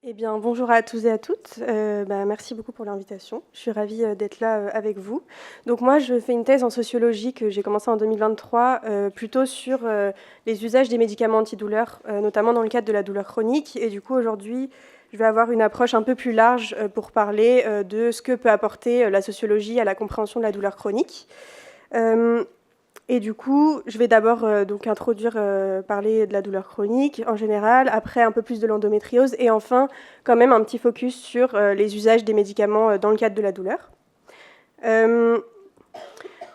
Eh bien, bonjour à tous et à toutes. Merci beaucoup pour l'invitation. Je suis ravie d'être là avec vous. Donc moi, je fais une thèse en sociologie que j'ai commencée en 2023, plutôt sur les usages des médicaments antidouleurs, notamment dans le cadre de la douleur chronique. Et du coup, aujourd'hui, je vais avoir une approche un peu plus large pour parler de ce que peut apporter la sociologie à la compréhension de la douleur chronique. Et du coup, je vais d'abord parler de la douleur chronique en général, après un peu plus de l'endométriose, et enfin, quand même, un petit focus sur les usages des médicaments dans le cadre de la douleur.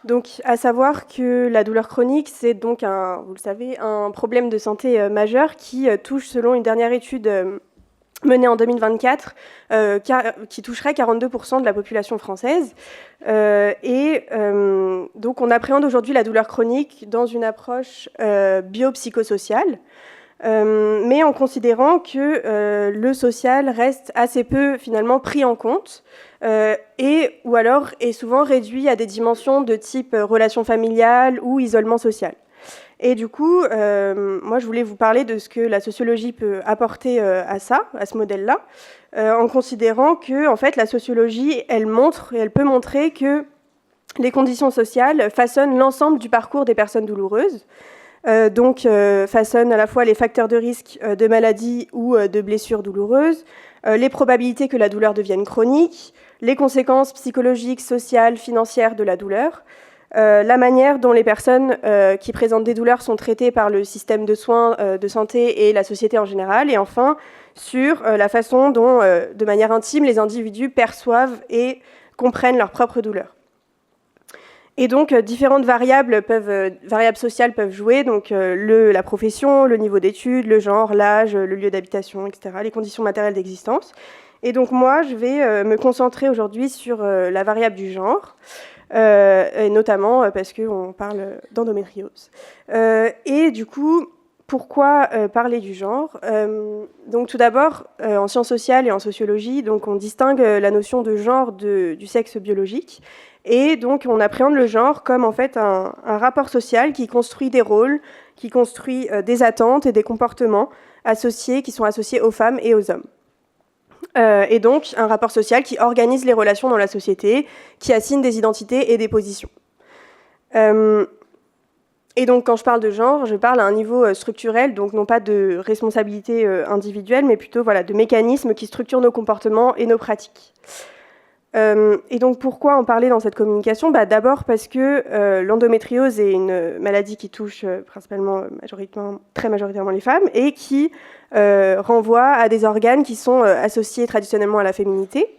Donc, à savoir que la douleur chronique, c'est donc, vous le savez, un problème de santé majeur qui touche, selon une dernière étude menée en 2024, qui toucherait 42% de la population française. Donc on appréhende aujourd'hui la douleur chronique dans une approche biopsychosociale, mais en considérant que le social reste assez peu finalement pris en compte, ou alors est souvent réduit à des dimensions de type relation familiale ou isolement social. Et du coup, moi, je voulais vous parler de ce que la sociologie peut apporter à ce modèle-là, en considérant que, en fait, la sociologie, elle peut montrer que les conditions sociales façonnent l'ensemble du parcours des personnes douloureuses, façonnent à la fois les facteurs de risque de maladie ou de blessures douloureuses, les probabilités que la douleur devienne chronique, les conséquences psychologiques, sociales, financières de la douleur, la manière dont les personnes qui présentent des douleurs sont traitées par le système de soins de santé et la société en général, et enfin sur la façon dont, de manière intime, les individus perçoivent et comprennent leurs propres douleurs. Et donc, différentes variables sociales peuvent jouer, donc la profession, le niveau d'études, le genre, l'âge, le lieu d'habitation, etc., les conditions matérielles d'existence. Et donc moi, je vais me concentrer aujourd'hui sur la variable du genre, et notamment parce qu'on parle d'endométriose. Et du coup, pourquoi parler du genre ? Donc tout d'abord, en sciences sociales et en sociologie, donc on distingue la notion de genre du sexe biologique, et donc on appréhende le genre comme en fait un rapport social qui construit des rôles, qui construit des attentes et des comportements qui sont associés aux femmes et aux hommes. Et donc un rapport social qui organise les relations dans la société, qui assigne des identités et des positions. Et donc quand je parle de genre, je parle à un niveau structurel, donc non pas de responsabilité individuelle, mais plutôt de mécanismes qui structurent nos comportements et nos pratiques. Et donc pourquoi en parler dans cette communication ? D'abord parce que l'endométriose est une maladie qui touche très majoritairement les femmes et qui renvoie à des organes qui sont associés traditionnellement à la féminité.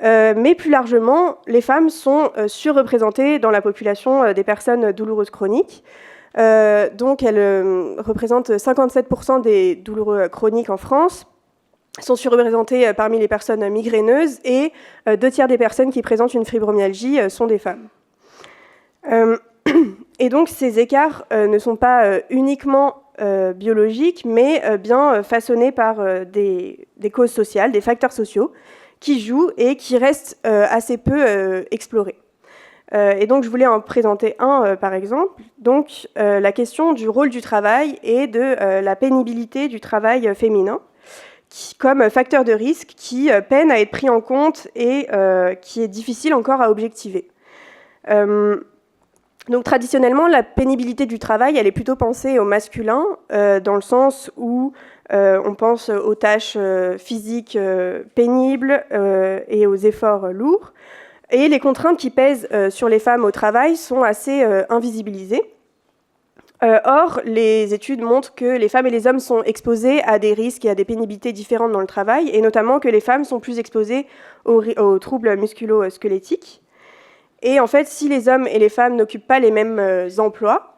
Mais plus largement, les femmes sont surreprésentées dans la population des personnes douloureuses chroniques. Donc elles représentent 57% des douloureux chroniques en France, sont surreprésentées parmi les personnes migraineuses, et 2/3 des personnes qui présentent une fibromyalgie sont des femmes. Et donc ces écarts ne sont pas uniquement biologiques, mais bien façonnés par des causes sociales, des facteurs sociaux qui jouent et qui restent assez peu explorés. Et donc je voulais en présenter un par exemple. Donc la question du rôle du travail et de la pénibilité du travail féminin, comme facteur de risque qui peine à être pris en compte et qui est difficile encore à objectiver. Donc traditionnellement, la pénibilité du travail, elle est plutôt pensée au masculin, dans le sens où on pense aux tâches physiques pénibles et aux efforts lourds. Et les contraintes qui pèsent sur les femmes au travail sont assez invisibilisées. Or, les études montrent que les femmes et les hommes sont exposés à des risques et à des pénibilités différentes dans le travail, et notamment que les femmes sont plus exposées aux troubles musculo-squelettiques. Et en fait, si les hommes et les femmes n'occupent pas les mêmes emplois,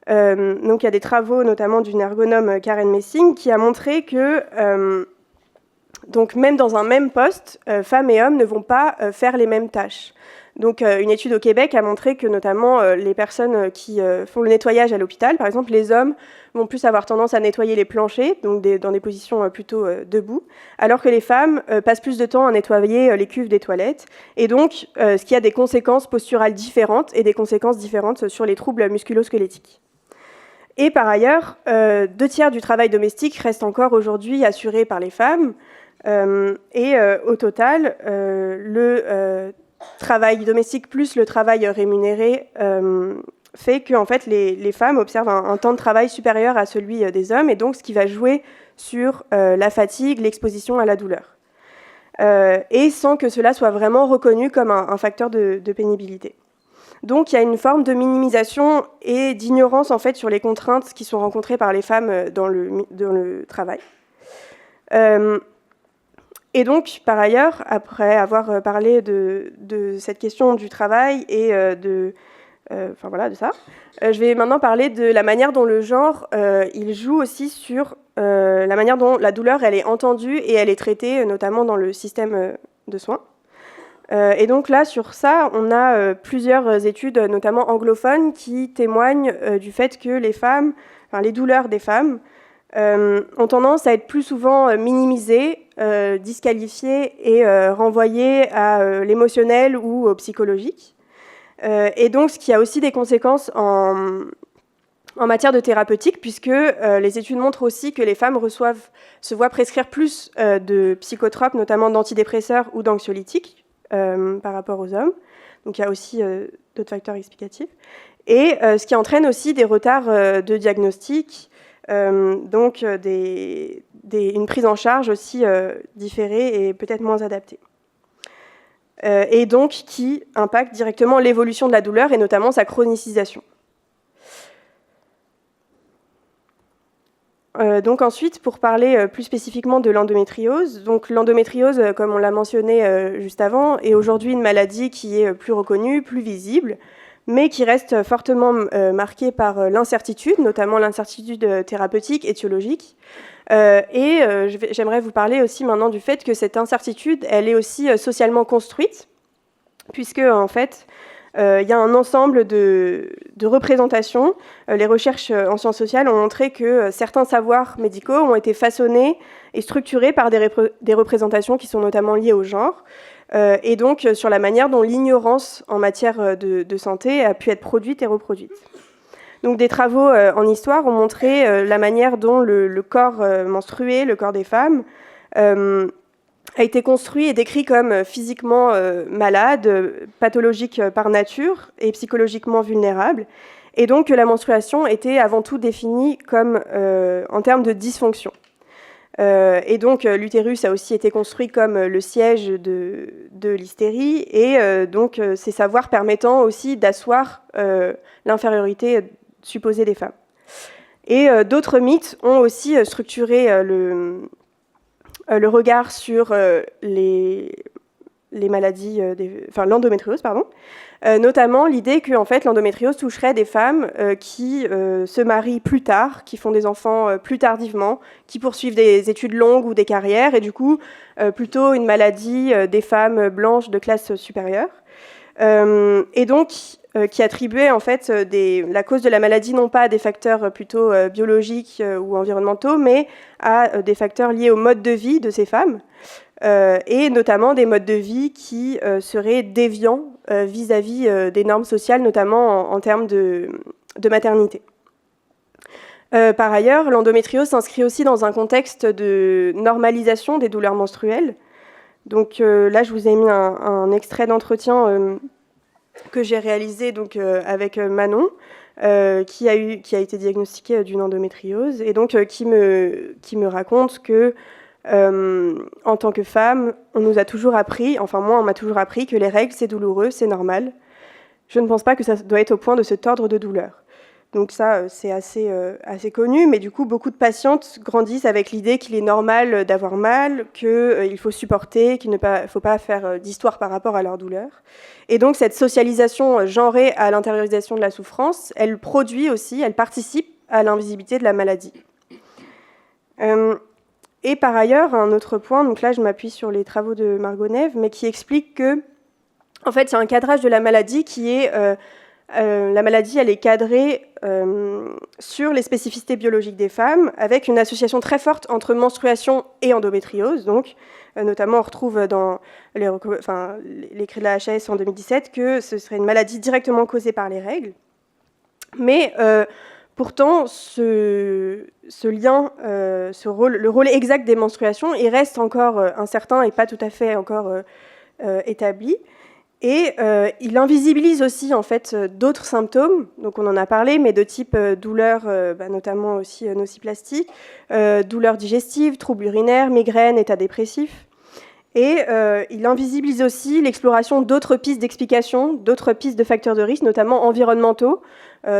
donc il y a des travaux notamment d'une ergonome Karen Messing qui a montré que donc même dans un même poste, femmes et hommes ne vont pas faire les mêmes tâches. Donc une étude au Québec a montré que notamment les personnes qui font le nettoyage à l'hôpital, par exemple, les hommes vont plus avoir tendance à nettoyer les planchers, donc dans des positions plutôt debout, alors que les femmes passent plus de temps à nettoyer les cuves des toilettes, et donc ce qui a des conséquences posturales différentes et des conséquences différentes sur les troubles musculo-squelettiques. Et par ailleurs, 2/3 du travail domestique reste encore aujourd'hui assuré par les femmes, Au total, le travail domestique plus le travail rémunéré fait que en fait, les femmes observent un temps de travail supérieur à celui des hommes, et donc ce qui va jouer sur la fatigue, l'exposition à la douleur. Et sans que cela soit vraiment reconnu comme un facteur de pénibilité. Donc il y a une forme de minimisation et d'ignorance en fait sur les contraintes qui sont rencontrées par les femmes dans le travail. Et donc, par ailleurs, après avoir parlé de cette question du travail et de ça, je vais maintenant parler de la manière dont le genre, il joue aussi sur la manière dont la douleur, elle est entendue et elle est traitée, notamment dans le système de soins. Et donc là, sur ça, on a plusieurs études, notamment anglophones, qui témoignent du fait que les douleurs des femmes ont tendance à être plus souvent minimisées, disqualifiées et renvoyées à l'émotionnel ou au psychologique. Et donc, ce qui a aussi des conséquences en matière de thérapeutique, puisque les études montrent aussi que les femmes se voient prescrire plus de psychotropes, notamment d'antidépresseurs ou d'anxiolytiques, par rapport aux hommes. Donc il y a aussi d'autres facteurs explicatifs. Et ce qui entraîne aussi des retards de diagnostic, donc une prise en charge aussi différée et peut-être moins adaptée. Et donc qui impacte directement l'évolution de la douleur et notamment sa chronicisation. Donc ensuite, pour parler plus spécifiquement de l'endométriose, donc l'endométriose, comme on l'a mentionné juste avant, est aujourd'hui une maladie qui est plus reconnue, plus visible, mais qui reste fortement marquée par l'incertitude, notamment l'incertitude thérapeutique, étiologique. J'aimerais vous parler aussi maintenant du fait que cette incertitude, elle est aussi socialement construite, puisque en fait, il y a un ensemble de représentations. Les recherches en sciences sociales ont montré que certains savoirs médicaux ont été façonnés et structurés par des représentations qui sont notamment liées au genre, et donc sur la manière dont l'ignorance en matière de santé a pu être produite et reproduite. Donc des travaux en histoire ont montré la manière dont le corps menstrué, le corps des femmes, a été construit et décrit comme physiquement malade, pathologique par nature et psychologiquement vulnérable, et donc que la menstruation était avant tout définie comme en termes de dysfonction. Et donc l'utérus a aussi été construit comme le siège de l'hystérie, et donc ces savoirs permettant aussi d'asseoir l'infériorité supposée des femmes. Et d'autres mythes ont aussi structuré le regard sur les maladies, l'endométriose, notamment l'idée que en fait, l'endométriose toucherait des femmes qui se marient plus tard, qui font des enfants plus tardivement, qui poursuivent des études longues ou des carrières, et du coup, plutôt une maladie des femmes blanches de classe supérieure. Et donc, qui attribuait en fait la cause de la maladie non pas à des facteurs plutôt biologiques ou environnementaux, mais à des facteurs liés au mode de vie de ces femmes, et notamment des modes de vie qui seraient déviants vis-à-vis des normes sociales, notamment en termes de maternité. Par ailleurs, l'endométriose s'inscrit aussi dans un contexte de normalisation des douleurs menstruelles. Donc là, je vous ai mis un extrait d'entretien que j'ai réalisé donc, avec Manon, qui a été diagnostiquée d'une endométriose, et donc qui me raconte que, en tant que femme, on nous a toujours appris, enfin moi on m'a toujours appris que les règles c'est douloureux, c'est normal. Je ne pense pas que ça doit être au point de se tordre de douleur. Donc ça, c'est assez connu, mais du coup, beaucoup de patientes grandissent avec l'idée qu'il est normal d'avoir mal, qu'il faut supporter, qu'il ne faut pas faire d'histoire par rapport à leur douleur. Et donc, cette socialisation genrée à l'intériorisation de la souffrance, elle produit aussi, elle participe à l'invisibilité de la maladie. Et par ailleurs, un autre point, donc là, je m'appuie sur les travaux de Margot Neve, mais qui explique que, en fait, il y a un cadrage de la maladie qui est... la maladie, elle est cadrée sur les spécificités biologiques des femmes, avec une association très forte entre menstruation et endométriose. Donc, notamment, on retrouve dans l'écrit de la HAS en 2017 que ce serait une maladie directement causée par les règles. Mais Pourtant, ce lien, le rôle exact des menstruations, il reste encore incertain et pas tout à fait encore établi. Et il invisibilise aussi en fait d'autres symptômes, donc on en a parlé, mais de type douleur, notamment aussi nociplastique, douleurs digestives, troubles urinaires, migraines, état dépressif. Et il invisibilise aussi l'exploration d'autres pistes d'explication, d'autres pistes de facteurs de risque, notamment environnementaux,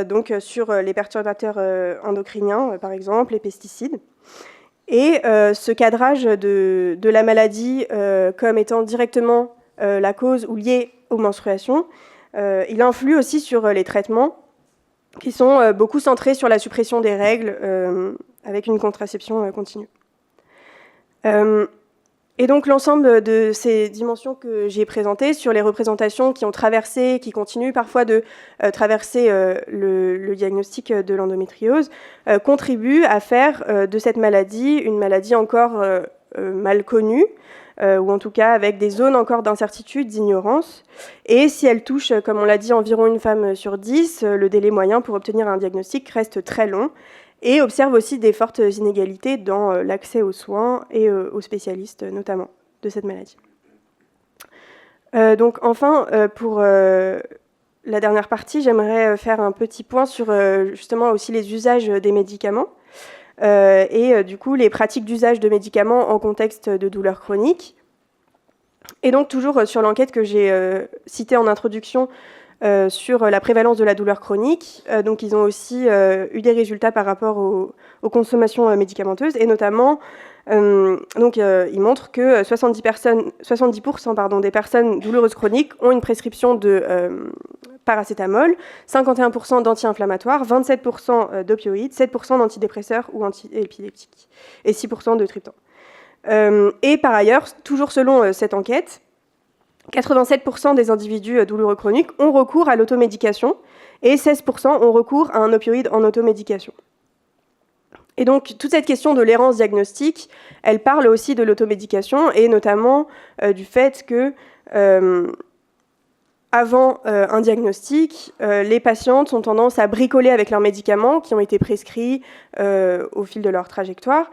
donc sur les perturbateurs endocriniens, par exemple, les pesticides. Et ce cadrage de la maladie comme étant directement la cause ou liée aux menstruations, il influe aussi sur les traitements qui sont beaucoup centrés sur la suppression des règles avec une contraception continue. Et donc l'ensemble de ces dimensions que j'ai présentées sur les représentations qui ont traversé, qui continuent parfois de traverser le diagnostic de l'endométriose, contribuent à faire de cette maladie une maladie encore mal connue, ou en tout cas avec des zones encore d'incertitude, d'ignorance. Et si elle touche, comme on l'a dit, environ une femme sur 10, le délai moyen pour obtenir un diagnostic reste très long et observe aussi des fortes inégalités dans l'accès aux soins et aux spécialistes, notamment, de cette maladie. Donc enfin, pour la dernière partie, j'aimerais faire un petit point sur justement aussi les usages des médicaments. Et du coup les pratiques d'usage de médicaments en contexte de douleurs chroniques. Et donc toujours sur l'enquête que j'ai citée en introduction sur la prévalence de la douleur chronique, donc ils ont aussi eu des résultats par rapport aux consommations médicamenteuses, et notamment ils montrent que 70% des personnes douloureuses chroniques ont une prescription de paracétamol, 51% d'anti-inflammatoires, 27% d'opioïdes, 7% d'antidépresseurs ou anti-épileptiques et 6% de triptan. Et par ailleurs, toujours selon cette enquête, 87% des individus douloureux chroniques ont recours à l'automédication et 16% ont recours à un opioïde en automédication. Et donc, toute cette question de l'errance diagnostique, elle parle aussi de l'automédication et notamment du fait que avant un diagnostic, les patientes ont tendance à bricoler avec leurs médicaments qui ont été prescrits au fil de leur trajectoire.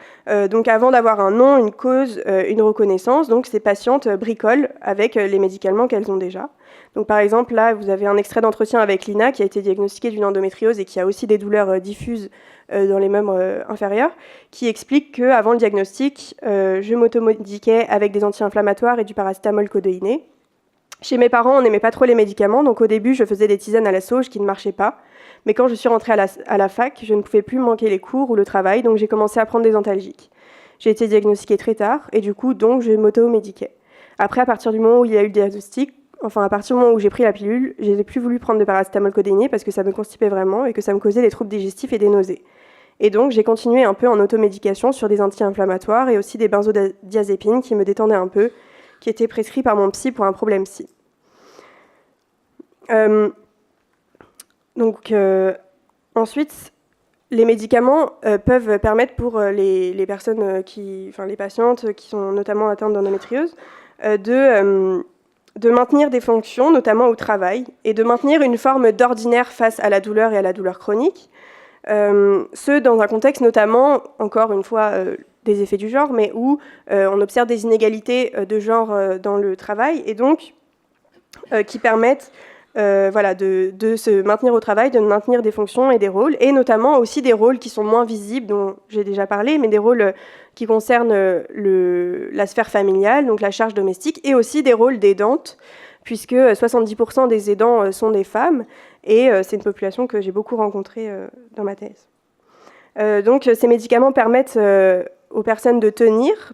Donc avant d'avoir un nom, une cause, une reconnaissance, donc ces patientes bricolent avec les médicaments qu'elles ont déjà. Donc par exemple, là, vous avez un extrait d'entretien avec Lina qui a été diagnostiquée d'une endométriose et qui a aussi des douleurs diffuses dans les membres inférieurs, qui explique qu'avant le diagnostic, je m'automédiquais avec des anti-inflammatoires et du paracétamol codéiné. Chez mes parents, on n'aimait pas trop les médicaments, donc au début, je faisais des tisanes à la sauge qui ne marchaient pas. Mais quand je suis rentrée à la fac, je ne pouvais plus manquer les cours ou le travail, donc j'ai commencé à prendre des antalgiques. J'ai été diagnostiquée très tard, et du coup, donc, je m'auto-médiquais. Après, à partir du moment où il y a eu le diagnostic, à partir du moment où j'ai pris la pilule, je n'ai plus voulu prendre de paracétamol codéiné parce que ça me constipait vraiment et que ça me causait des troubles digestifs et des nausées. Et donc, j'ai continué un peu en automédication sur des anti-inflammatoires et aussi des benzodiazépines qui me détendaient un peu, qui étaient prescrits par mon psy pour un problème psy. Ensuite, les médicaments peuvent permettre pour les personnes les patientes qui sont notamment atteintes d'endométriose, de maintenir des fonctions, notamment au travail, et de maintenir une forme d'ordinaire face à la douleur et à la douleur chronique. Ce, dans un contexte notamment, encore une fois, des effets du genre, mais où on observe des inégalités de genre dans le travail, et donc qui permettent de se maintenir au travail, de maintenir des fonctions et des rôles, et notamment aussi des rôles qui sont moins visibles, dont j'ai déjà parlé, mais des rôles qui concernent la sphère familiale, donc la charge domestique, et aussi des rôles d'aidantes, puisque 70% des aidants sont des femmes, et c'est une population que j'ai beaucoup rencontrée dans ma thèse. Donc ces médicaments permettent aux personnes de tenir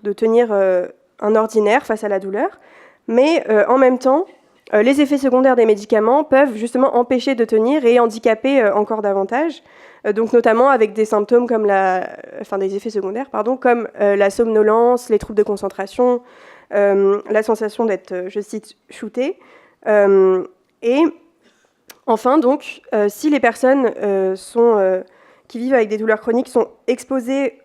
un ordinaire face à la douleur, mais en même temps, les effets secondaires des médicaments peuvent justement empêcher de tenir et handicaper encore davantage, donc notamment avec des symptômes comme des effets secondaires, comme la somnolence, les troubles de concentration, la sensation d'être, je cite, shootée. Et enfin, donc, si les personnes qui vivent avec des douleurs chroniques sont exposées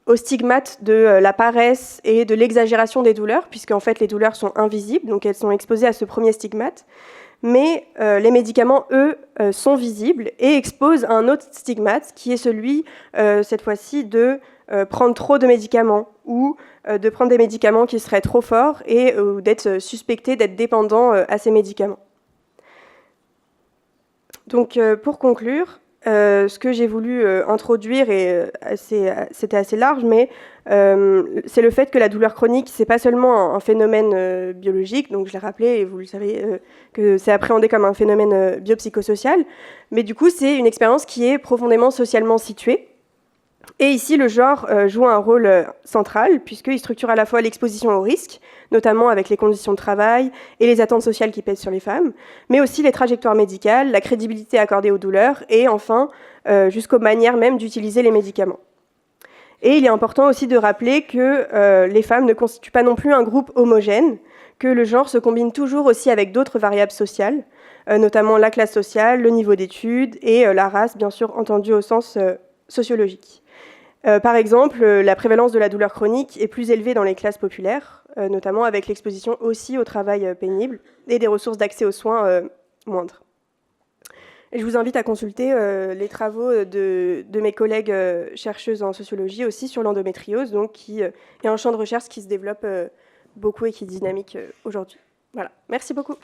au stigmate de la paresse et de l'exagération des douleurs, puisqu'en fait les douleurs sont invisibles, donc elles sont exposées à ce premier stigmate. mais les médicaments, eux, sont visibles et exposent un autre stigmate, qui est celui, cette fois-ci, de prendre trop de médicaments ou de prendre des médicaments qui seraient trop forts et ou d'être suspecté d'être dépendant à ces médicaments. Donc, pour conclure, ce que j'ai voulu introduire, et c'était assez large, mais c'est le fait que la douleur chronique, c'est pas seulement un phénomène biologique, donc je l'ai rappelé, et vous le savez, que c'est appréhendé comme un phénomène biopsychosocial, mais du coup, c'est une expérience qui est profondément socialement située. Et ici, le genre joue un rôle central, puisqu'il structure à la fois l'exposition au risque, notamment avec les conditions de travail et les attentes sociales qui pèsent sur les femmes, mais aussi les trajectoires médicales, la crédibilité accordée aux douleurs, et enfin, jusqu'aux manières même d'utiliser les médicaments. Et il est important aussi de rappeler que les femmes ne constituent pas non plus un groupe homogène, que le genre se combine toujours aussi avec d'autres variables sociales, notamment la classe sociale, le niveau d'études et la race, bien sûr entendue au sens sociologique. Par exemple, la prévalence de la douleur chronique est plus élevée dans les classes populaires, notamment avec l'exposition aussi au travail pénible et des ressources d'accès aux soins moindres. Et je vous invite à consulter les travaux de mes collègues chercheuses en sociologie aussi sur l'endométriose, donc qui est un champ de recherche qui se développe beaucoup et qui est dynamique aujourd'hui. Voilà, merci beaucoup.